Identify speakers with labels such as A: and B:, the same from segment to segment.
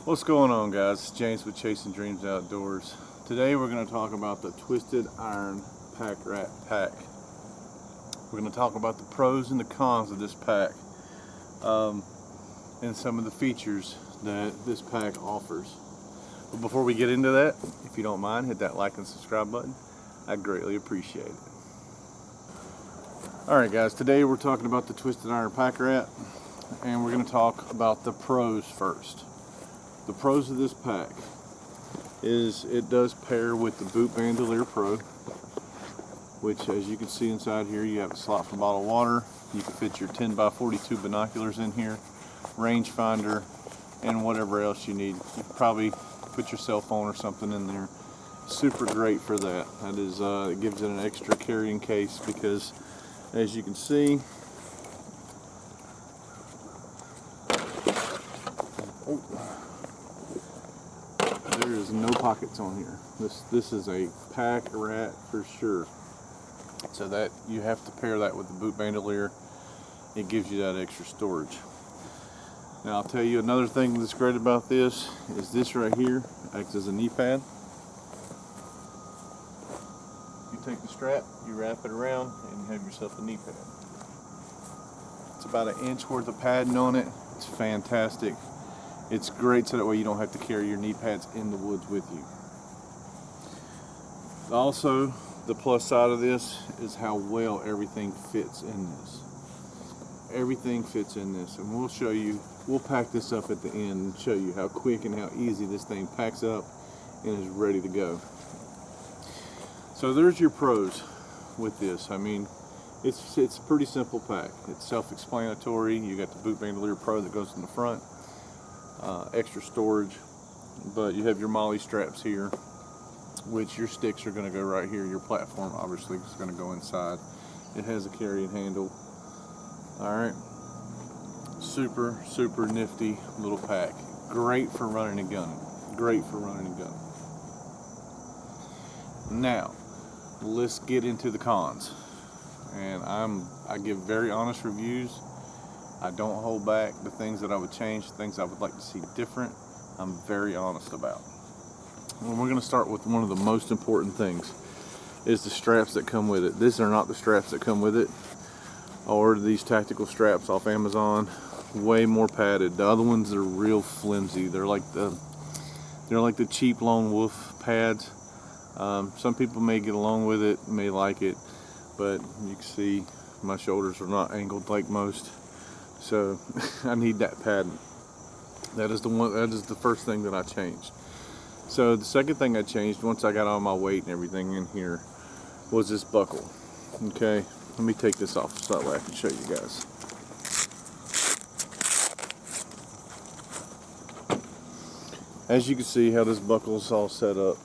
A: What's going on, guys? It's James with Chasing Dreams Outdoors. Today we're going to talk about the Twisted Iron Pack Rat Pack. We're going to talk about the pros and the cons of this pack, and some of the features that this pack offers. But before we get into that, if you don't mind, hit that like and subscribe button. I'd greatly appreciate it. Alright guys, today we're talking about the Twisted Iron Pack Rat, and we're going to talk about the pros first. The pros of this pack is it does pair with the Boot Bandolier Pro, which, as you can see inside here, you have a slot for bottled water. You can fit your 10x42 binoculars in here, rangefinder, and whatever else you need. You can probably put your cell phone or something in there. Super great for that. That is, it gives it an extra carrying case because, as you can see, there is no pockets on here. This is a pack rat for sure. So that you have to pair that with the Boot Bandolier. It gives you that extra storage. Now I'll tell you another thing that's great about this is this right here acts as a knee pad. You take the strap, you wrap it around, and you have yourself a knee pad. It's about an inch worth of padding on it. It's fantastic. It's great so that way you don't have to carry your knee pads in the woods with you. Also, the plus side of this is how well everything fits in this. Everything fits in this, and we'll show you, we'll pack this up at the end and show you how quick and how easy this thing packs up and is ready to go. So there's your pros with this. I mean, it's a pretty simple pack. It's self-explanatory. You got the Boot Bandolier Pro that goes in the front. Extra storage, but you have your MOLLE straps here, which your sticks are going to go right here. Your platform obviously is going to go inside. It has a carrying handle. Alright, super nifty little pack. Great for running and gunning. Great for running and gunning. Now let's get into the cons, and I give very honest reviews. I don't hold back the things that I would change, things I would like to see different. I'm very honest about. And we're going to start with one of the most important things, is the straps that come with it. These are not the straps that come with it. I ordered these tactical straps off Amazon, way more padded. The other ones are real flimsy. They're like the cheap Lone Wolf pads. Some people may get along with it, may like it, but you can see my shoulders are not angled like most. So I need that padding. That is the first thing that I changed. So the second thing I changed once I got all my weight and everything in here was this buckle. Okay, let me take this off so that way I can show you guys. As you can see how this buckle is all set up,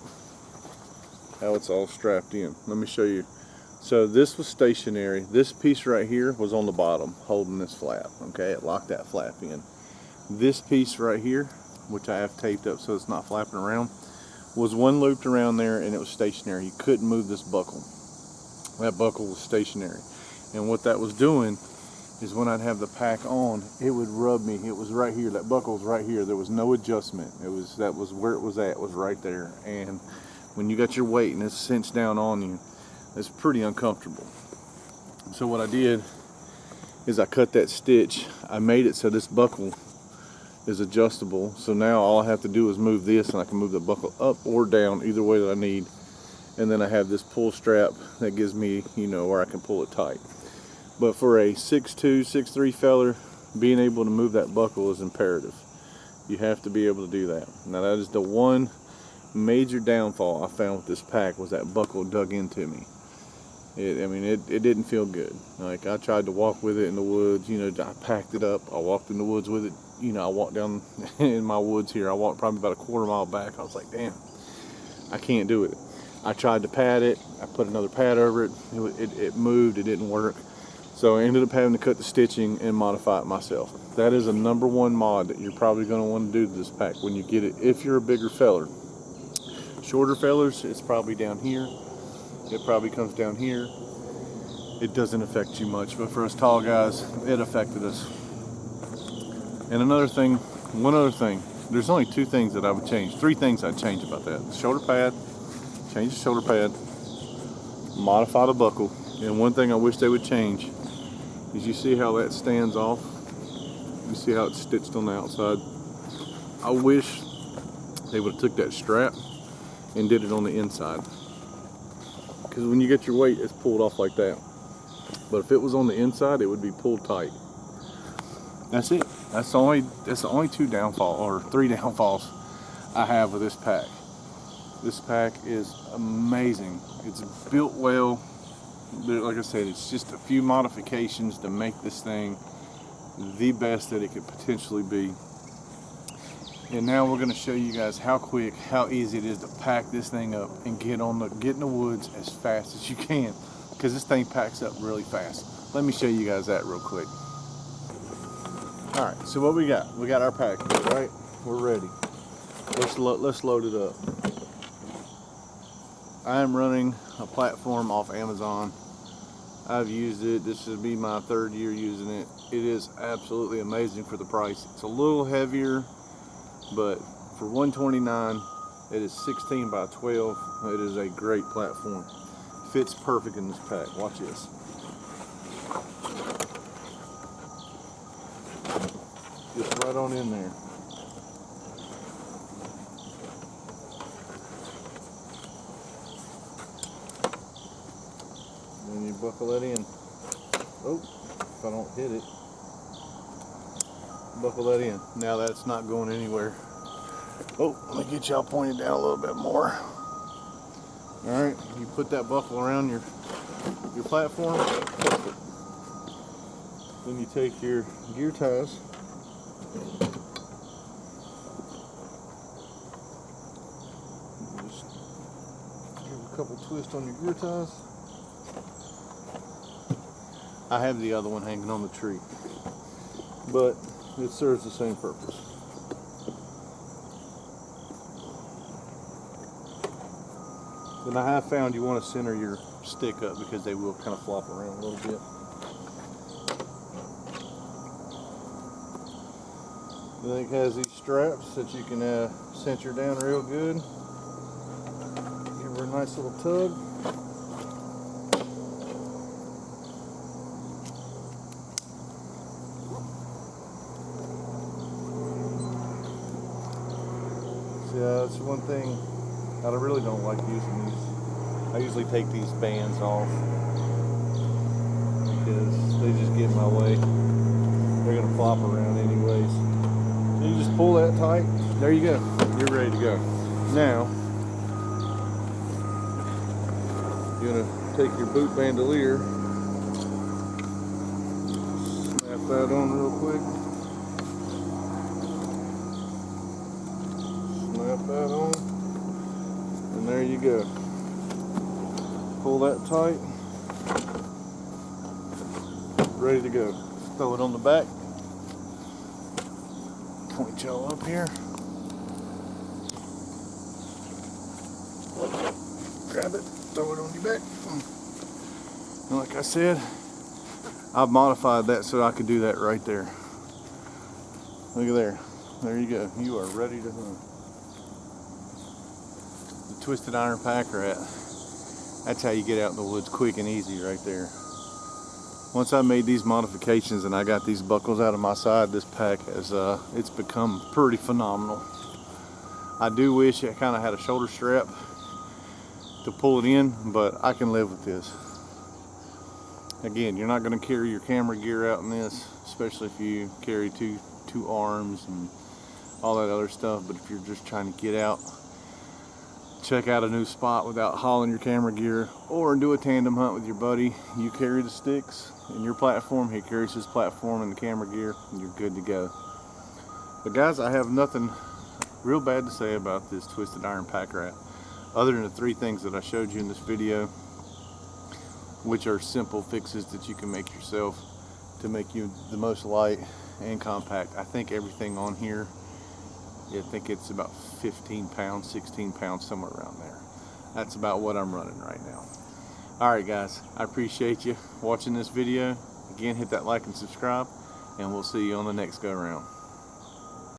A: how it's all strapped in. Let me show you. So this was stationary. This piece right here was on the bottom holding this flap. Okay, it locked that flap in. This piece right here, which I have taped up so it's not flapping around, was one looped around there, and it was stationary. You couldn't move this buckle. That buckle was stationary. And what that was doing is when I'd have the pack on, it would rub me. It was right here. That buckle was right here. There was no adjustment. That was where it was at, was right there. And when you got your weight and it's cinched down on you, it's pretty uncomfortable. So what I did is I cut that stitch. I made it so this buckle is adjustable. So now all I have to do is move this, and I can move the buckle up or down either way that I need. And then I have this pull strap that gives me, where I can pull it tight. But for a 6'2", 6'3" feller, being able to move that buckle is imperative. You have to be able to do that. Now that is the one major downfall I found with this pack, was that buckle dug into me. It didn't feel good. Like, I tried to walk with it in the woods, I packed it up. I walked in the woods with it. I walked down in my woods here. I walked probably about a quarter mile back. I was like, damn, I can't do it. I tried to pad it. I put another pad over it. It moved. It didn't work. So I ended up having to cut the stitching and modify it myself. That is a #1 mod that you're probably going to want to do to this pack when you get it, if you're a bigger feller. Shorter fellers, it's probably down here. It probably comes down here. It doesn't affect you much, but for us tall guys, it affected us. And one other thing, there's only two things that I would change. Three things I'd change about that. The shoulder pad, change the shoulder pad, modify the buckle. And one thing I wish they would change is, you see how that stands off? You see how it's stitched on the outside? I wish they would have took that strap and did it on the inside. Because when you get your weight, it's pulled off like that. But if it was on the inside, it would be pulled tight. That's it. That's the only two downfall, or three downfalls I have with this pack. This pack is amazing. It's built well. Like I said, it's just a few modifications to make this thing the best that it could potentially be. And now we're going to show you guys how quick, how easy it is to pack this thing up and get in the woods as fast as you can, because this thing packs up really fast. Let me show you guys that real quick. All right, so what we got? We got our pack, right? We're ready. Let's load it up. I am running a platform off Amazon. I've used it. This should be my third year using it. It is absolutely amazing for the price. It's a little heavier, but for $129, it is 16 by 12. It is a great platform. Fits perfect in this pack. Watch this. Just right on in there. Then you buckle that in. Oh, if I don't hit it. Buckle that in. Now that's not going anywhere. Oh, let me get y'all pointed down a little bit more. Alright, you put that buckle around your platform. Then you take your gear ties. Just give a couple twists on your gear ties. I have the other one hanging on the tree, but it serves the same purpose. Then I have found you want to center your stick up, because they will kind of flop around a little bit. Then it has these straps that you can center down real good. Give her a nice little tug. Yeah, that's one thing I really don't like using these. I usually take these bands off because they just get in my way. They're gonna flop around anyways. So you just pull that tight. There you go. You're ready to go. Now, you're gonna take your boot bandolier, snap that on real quick. Snap that on, and there you go. Pull that tight, ready to go. Throw it on the back. Point y'all up here. Grab it, throw it on your back. And like I said, I've modified that so I could do that right there. Look at there. There you go. You are ready to hunt. The Twisted Iron Pack Rat. That's how you get out in the woods quick and easy right there. Once I made these modifications and I got these buckles out of my side, this pack has it's become pretty phenomenal. I do wish it kind of had a shoulder strap to pull it in, but I can live with this. Again, you're not going to carry your camera gear out in this, especially if you carry two arms and all that other stuff. But if you're just trying to get out, check out a new spot without hauling your camera gear, or do a tandem hunt with your buddy, you carry the sticks and your platform, he carries his platform and the camera gear, and you're good to go. But guys, I have nothing real bad to say about this Twisted Iron Pack Rat, other than the three things that I showed you in this video, which are simple fixes that you can make yourself to make you the most light and compact. I think everything on here, I think it's about 15 pounds, 16 pounds, somewhere around there. That's about what I'm running right now. Alright guys, I appreciate you watching this video. Again, hit that like and subscribe, and we'll see you on the next go around.